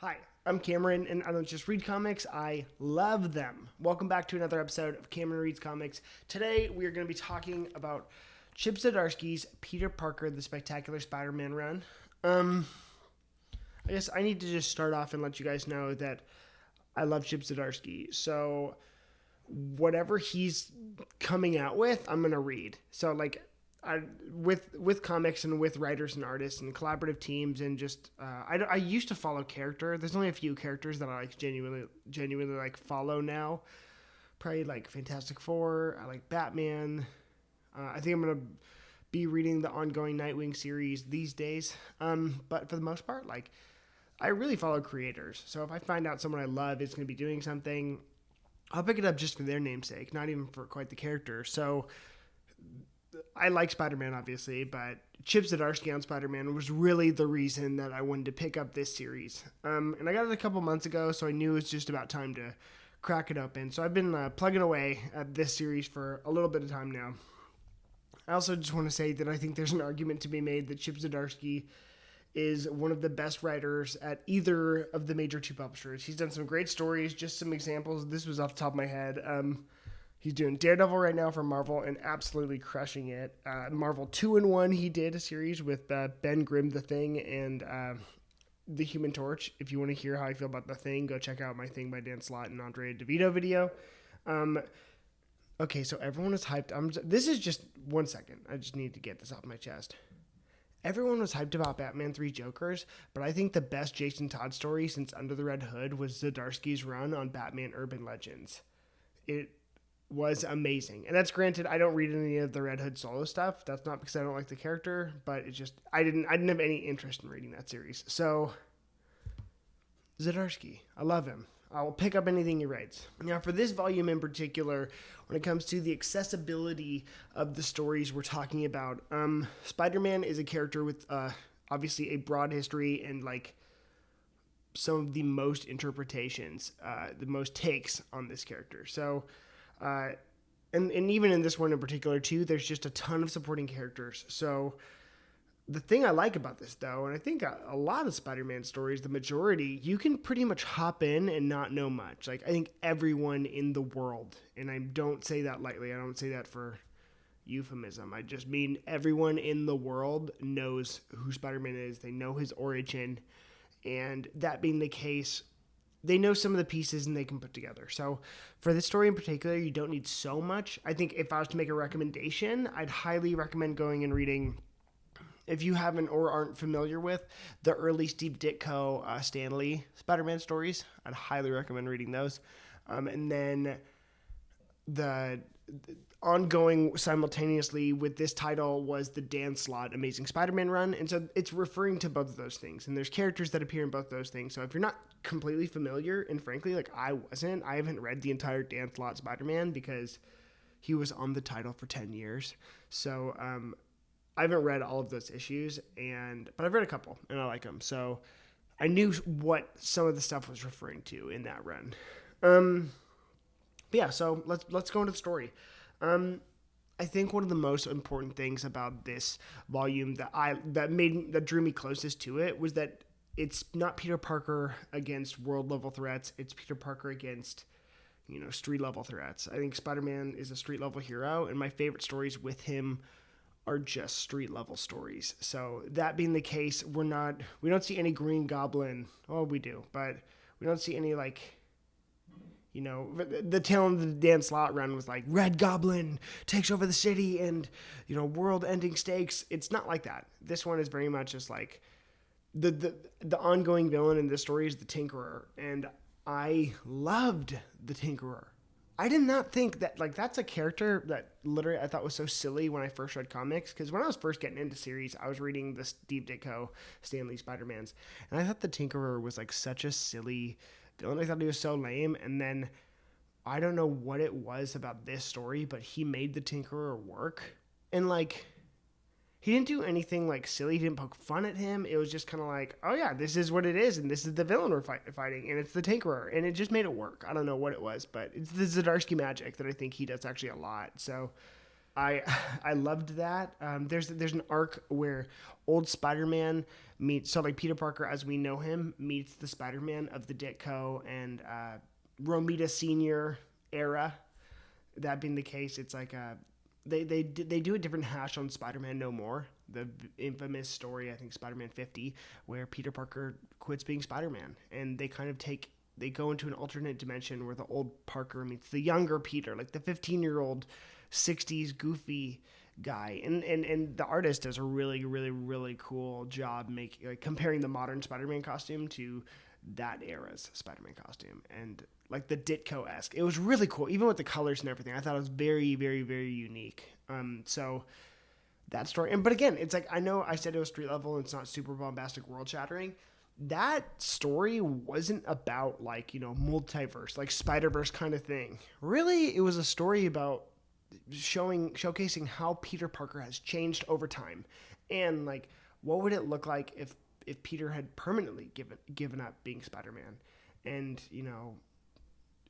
Hi, I'm Cameron, and I don't just read comics, I love them. Welcome back to another episode of Cameron Reads Comics. Today, we are going to be talking about Chip Zdarsky's Peter Parker, the Spectacular Spider-Man run. I guess I need to just start off and let you guys know that I love Chip Zdarsky. So, whatever he's coming out with, I'm going to read. So, with comics and with writers and artists and collaborative teams and just I used to follow character. There's only a few characters that I like genuinely like follow now. Probably like Fantastic Four. I like Batman. I think I'm gonna be reading the ongoing Nightwing series these days. But for the most part, like I really follow creators. So if I find out someone I love is gonna be doing something, I'll pick it up just for their namesake, not even for quite the character. So I like Spider-Man, obviously, but Chip Zdarsky on Spider-Man was really the reason that I wanted to pick up this series. And I got it a couple months ago, so I knew it was just about time to crack it open. So I've been plugging away at this series for a little bit of time now. I also just want to say that I think there's an argument to be made that Chip Zdarsky is one of the best writers at either of the major two publishers. He's done some great stories, just some examples. This was off the top of my head. He's doing Daredevil right now for Marvel and absolutely crushing it. Marvel 2-in-1, he did a series with Ben Grimm, The Thing, and The Human Torch. If you want to hear how I feel about The Thing, go check out my Thing by Dan Slott and Andre DeVito video. Okay, so everyone was hyped. This is just 1 second. I just need to get this off my chest. Everyone was hyped about Batman 3 Jokers, but I think the best Jason Todd story since Under the Red Hood was Zdarsky's run on Batman Urban Legends. It was amazing. And that's granted, I don't read any of the Red Hood solo stuff. That's not because I don't like the character, but it's just I didn't have any interest in reading that series. So Zdarsky, I love him. I will pick up anything he writes. Now, for this volume in particular, when it comes to the accessibility of the stories we're talking about, Spider-Man is a character with obviously a broad history and like some of the most interpretations, the most takes on this character. So and even in this one in particular too, there's just a ton of supporting characters. So the thing I like about this though, and I think a lot of Spider-Man stories, the majority, you can pretty much hop in and not know much. Like I think everyone in the world, and I don't say that lightly, I don't say that for euphemism. I just mean everyone in the world knows who Spider-Man is. They know his origin, and that being the case, they know some of the pieces and they can put together. So for this story in particular, you don't need so much. I think if I was to make a recommendation, I'd highly recommend going and reading, if you haven't or aren't familiar with, the early Steve Ditko, Stan Lee Spider-Man stories. I'd highly recommend reading those. And then the ongoing simultaneously with this title was the Dan Slott Amazing Spider-Man run. And so it's referring to both of those things. And there's characters that appear in both those things. So if you're not completely familiar, and frankly, like I haven't read the entire Dan Slott Spider-Man because he was on the title for 10 years. So I haven't read all of those issues, but I've read a couple and I like them. So I knew what some of the stuff was referring to in that run. Yeah, so let's go into the story. I think one of the most important things about this volume that drew me closest to it was that it's not Peter Parker against world level threats. It's Peter Parker against, street level threats. I think Spider-Man is a street level hero, and my favorite stories with him are just street level stories. So that being the case, we don't see any Green Goblin. Oh, we do, but we don't see any the tail end of the Dan Slott run was like Red Goblin takes over the city and, world-ending stakes. It's not like that. This one is very much just like the ongoing villain in this story is the Tinkerer, and I loved the Tinkerer. I did not think that, that's a character that literally I thought was so silly when I first read comics, because when I was first getting into series, I was reading the Steve Ditko, Stan Lee Spider-Mans, and I thought the Tinkerer was, such a silly villain. I thought he was so lame, and then I don't know what it was about this story, but he made the Tinkerer work, and, he didn't do anything, silly. He didn't poke fun at him. It was just kind of like, oh, yeah, this is what it is, and this is the villain we're fighting, and it's the Tinkerer, and it just made it work. I don't know what it was, but it's the Zdarsky magic that I think he does actually a lot. So I I loved that. There's an arc where old Spider-Man meets, so like Peter Parker as we know him meets the Spider-Man of the Ditko and Romita Senior era. That being the case, it's like they do a different hash on Spider-Man No More, the infamous story, I think Spider-Man 50, where Peter Parker quits being Spider-Man, and they kind of they go into an alternate dimension where the old Parker meets the younger Peter, like the 15-year-old 60s goofy guy, and the artist does a really really really cool job making, like, comparing the modern Spider-Man costume to that era's Spider-Man costume, and like the Ditko-esque. It was really cool, even with the colors and everything. I thought it was very, very, very unique. So that story, but again, it's like, I know I said it was street level and it's not super bombastic, world shattering. That story wasn't about, like, multiverse, like Spider-Verse kind of thing. Really, it was a story about showcasing how Peter Parker has changed over time, and like what would it look like if Peter had permanently given up being Spider-Man, and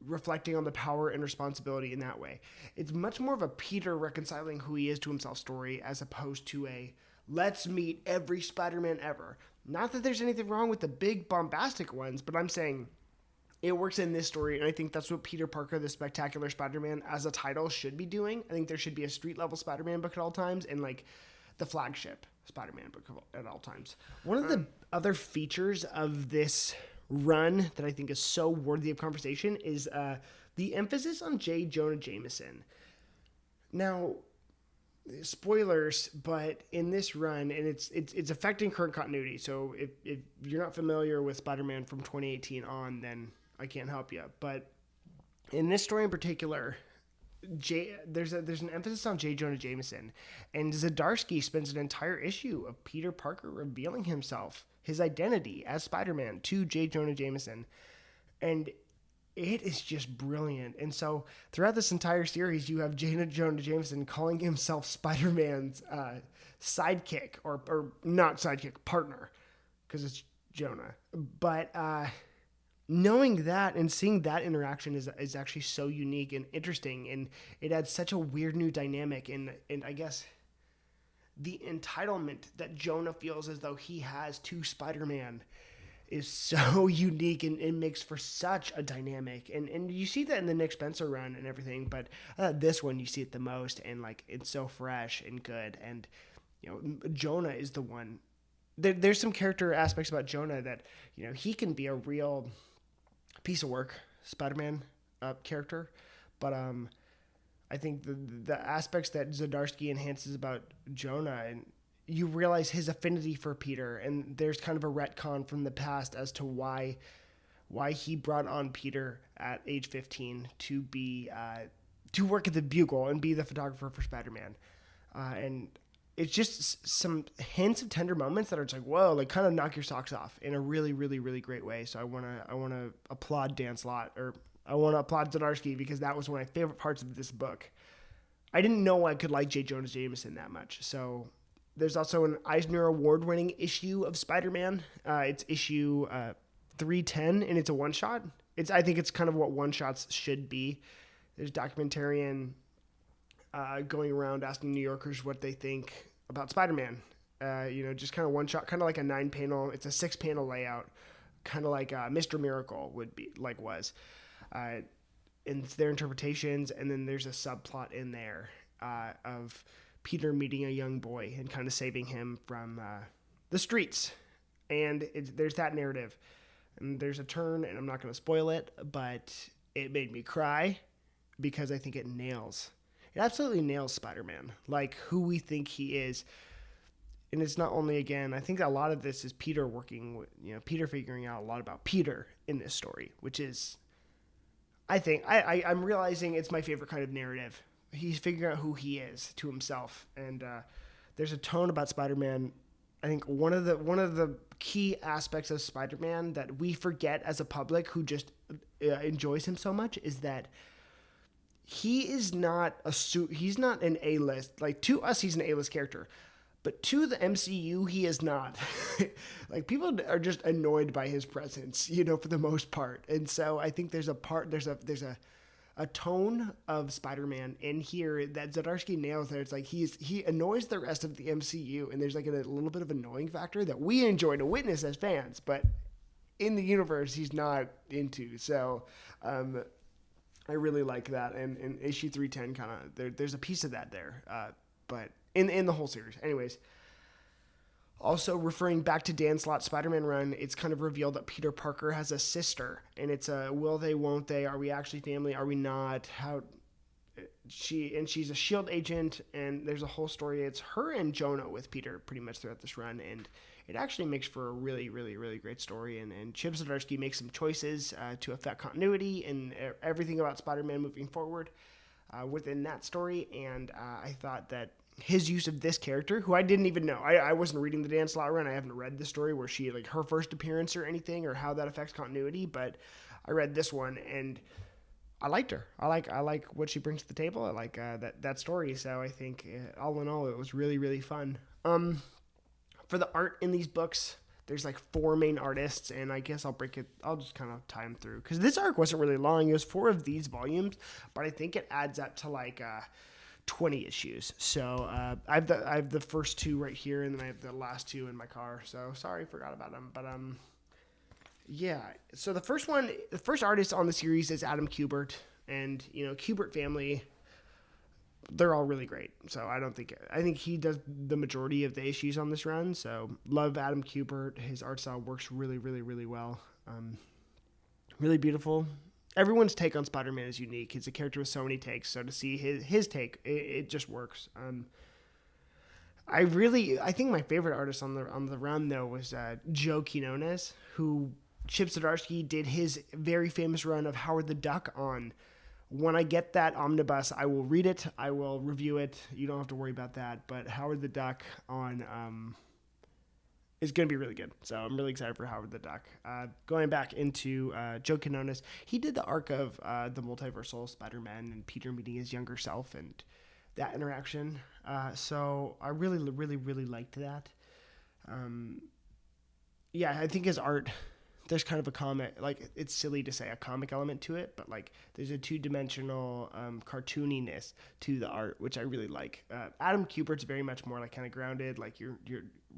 reflecting on the power and responsibility in that way. It's much more of a Peter reconciling who he is to himself story, as opposed to a let's meet every Spider-Man ever. Not that there's anything wrong with the big bombastic ones, but I'm saying it works in this story, and I think that's what Peter Parker, the Spectacular Spider-Man, as a title should be doing. I think there should be a street-level Spider-Man book at all times, and like the flagship Spider-Man book at all times. One of the other features of this run that I think is so worthy of conversation is the emphasis on Jonah Jameson. Now, spoilers, but in this run, and it's affecting current continuity. So if you're not familiar with Spider-Man from 2018 on, then I can't help you. But in this story in particular, there's an emphasis on Jonah Jameson, and Zdarsky spends an entire issue of Peter Parker revealing himself, his identity as Spider-Man, to Jonah Jameson, and it is just brilliant. And so throughout this entire series, you have Jonah Jameson calling himself Spider-Man's sidekick, or not sidekick, partner, because it's Jonah. But knowing that and seeing that interaction is actually so unique and interesting, and it adds such a weird new dynamic, and I guess the entitlement that Jonah feels as though he has to Spider-Man is so unique, and it makes for such a dynamic, and you see that in the Nick Spencer run and everything, but this one you see it the most, and like it's so fresh and good. And Jonah is the one. There's some character aspects about Jonah that he can be a real piece of work Spider-Man character, but I think the aspects that Zdarsky enhances about Jonah, and you realize his affinity for Peter, and there's kind of a retcon from the past as to why he brought on Peter at age 15 to be to work at the Bugle and be the photographer for Spider-Man, and it's just some hints of tender moments that are just like, whoa, like kind of knock your socks off in a really, really, really great way. So I want to applaud Dan Slott, or I want to applaud Zdarsky, because that was one of my favorite parts of this book. I didn't know I could like Jonah Jameson that much. So there's also an Eisner Award-winning issue of Spider-Man. It's issue 310, and it's a one-shot. I think it's kind of what one-shots should be. There's documentarian going around asking New Yorkers what they think about Spider-Man. Just kind of one shot, kind of like a 9-panel. It's a 6-panel layout, kind of like Mr. Miracle was. And it's their interpretations, and then there's a subplot in there of Peter meeting a young boy and kind of saving him from the streets. And there's that narrative. And there's a turn, and I'm not going to spoil it, but it made me cry, because I think it absolutely nails Spider-Man, like who we think he is. And it's not only, again, I think a lot of this is Peter working with, Peter figuring out a lot about Peter in this story, which is, I think, I'm realizing it's my favorite kind of narrative. He's figuring out who he is to himself. And there's a tone about Spider-Man. I think one of the key aspects of Spider-Man that we forget as a public who just enjoys him so much is that he is not he's not an A-list. Like, to us, he's an A-list character, but to the MCU, he is not. Like, people are just annoyed by his presence, for the most part. And so I think there's a a tone of Spider-Man in here that Zdarsky nails there. It's like he annoys the rest of the MCU, and there's like a little bit of annoying factor that we enjoy to witness as fans, but in the universe he's not into. So I really like that, and in issue 310 kind of there's a piece of that there, but in the whole series. Anyways, also referring back to Dan Slott's Spider-Man run, it's kind of revealed that Peter Parker has a sister, and it's a will they, won't they, are we actually family, are we not, how she's a SHIELD agent, and there's a whole story. It's her and Jonah with Peter pretty much throughout this run, and it actually makes for a really, really, really great story, and Chip Zdarsky makes some choices to affect continuity and everything about Spider-Man moving forward within that story, and I thought that his use of this character, who I didn't even know. I wasn't reading the Dan Slott run. I haven't read the story where she, like, her first appearance or anything, or how that affects continuity, but I read this one, and I liked her. I like what she brings to the table. I like that story, so I think, all in all, it was really, really fun. For the art in these books, there's, like, 4 main artists, and I guess I'll just kind of tie them through, because this arc wasn't really long. It was 4 of these volumes, but I think it adds up to, like, 20 issues. So I have the first 2 right here, and then I have the last 2 in my car. So sorry, forgot about them. But yeah. So the first artist on the series is Adam Kubert, and Kubert family, they're all really great. So I think he does the majority of the issues on this run. So love Adam Kubert. His art style works really, really, really well. Really beautiful. Everyone's take on Spider-Man is unique. He's a character with so many takes, so to see his take, it just works. I think my favorite artist on the run though was Joe Quinones, who Chip Zdarsky did his very famous run of Howard the Duck on. When I get that omnibus, I will read it, I will review it. You don't have to worry about that. But Howard the Duck on is going to be really good. So I'm really excited for Howard the Duck. Going back into Joe Quinones, he did the arc of the multiversal Spider-Man and Peter meeting his younger self and that interaction. So I really, really, really liked that. Yeah, I think his art, there's kind of a comic, like, it's silly to say a comic element to it, but like there's a 2-dimensional cartooniness to the art, which I really like. Adam Kubert's very much more like kind of grounded, like you're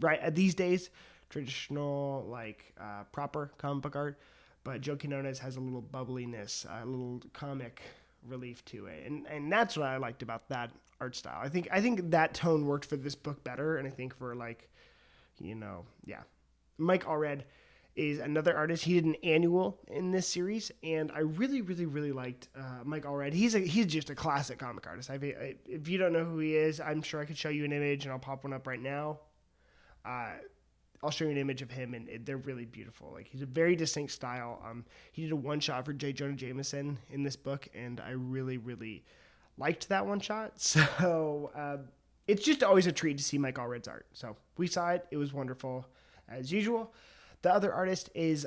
right these days, traditional, like proper comic book art, but Joe Quinones has a little bubbliness, a little comic relief to it, and that's what I liked about that art style. I think that tone worked for this book better, and I think for, like, yeah. Mike Allred is another artist. He did an annual in this series, and I really, really, really liked Mike Allred. He's just a classic comic artist. If you don't know who he is, I'm sure I could show you an image, and I'll pop one up right now. I'll show you an image of him, and they're really beautiful. Like, he's a very distinct style. He did a one-shot for Jonah Jameson in this book, and I really, really liked that one-shot. So it's just always a treat to see Mike Allred's art. So we saw it. It was wonderful, as usual. The other artist is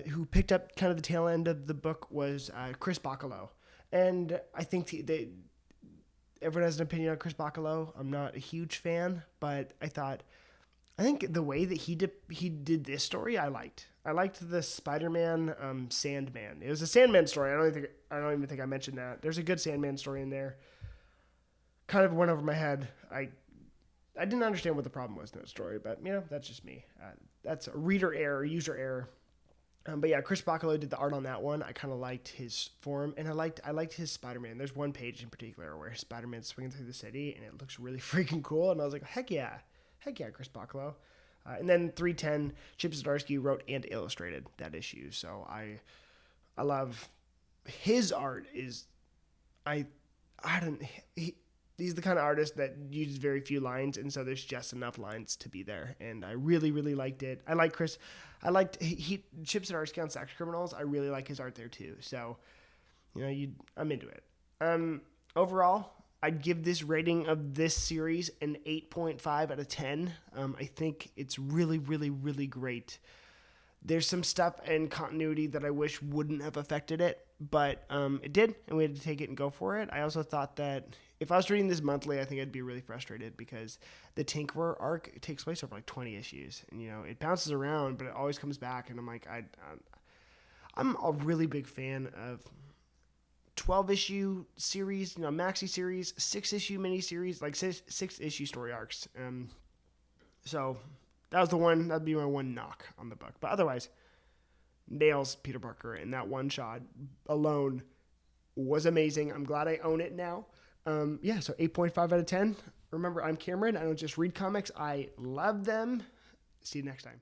who picked up kind of the tail end of the book was Chris Bacalo. And I think everyone has an opinion on Chris Bacalo. I'm not a huge fan, but I think the way that he did this story, I liked. I liked the Spider-Man Sandman. It was a Sandman story. I don't even think I mentioned that. There's a good Sandman story in there. Kind of went over my head. I didn't understand what the problem was in that story, but that's just me. That's a reader error, user error. But yeah, Chris Bacalo did the art on that one. I kind of liked his form, and I liked his Spider-Man. There's one page in particular where Spider-Man's swinging through the city, and it looks really freaking cool. And I was like, heck yeah, Chris Bacalo. And then 310, Chip Zdarsky wrote and illustrated that issue. So I love his art. He's the kind of artist that uses very few lines, and so there's just enough lines to be there. And I really, really liked it. I like Chris. I liked Chip Zdarsky on Sex Criminals. I really like his art there too. So, I'm into it. Overall, I'd give this rating of this series an 8.5 out of 10. I think it's really, really, really great. There's some stuff in continuity that I wish wouldn't have affected it, but it did, and we had to take it and go for it. I also thought that if I was reading this monthly, I think I'd be really frustrated because the Tinkerer arc takes place over like 20 issues, and it bounces around, but it always comes back, and I'm like, I'm a really big fan of 12 issue series, maxi series, 6 issue mini series, like 6 issue story arcs. So that was the one. That'd be my one knock on the book. But otherwise, nails Peter Parker, and that one shot alone was amazing. I'm glad I own it now. So 8.5 out of 10. Remember, I'm Cameron. I don't just read comics. I love them. See you next time.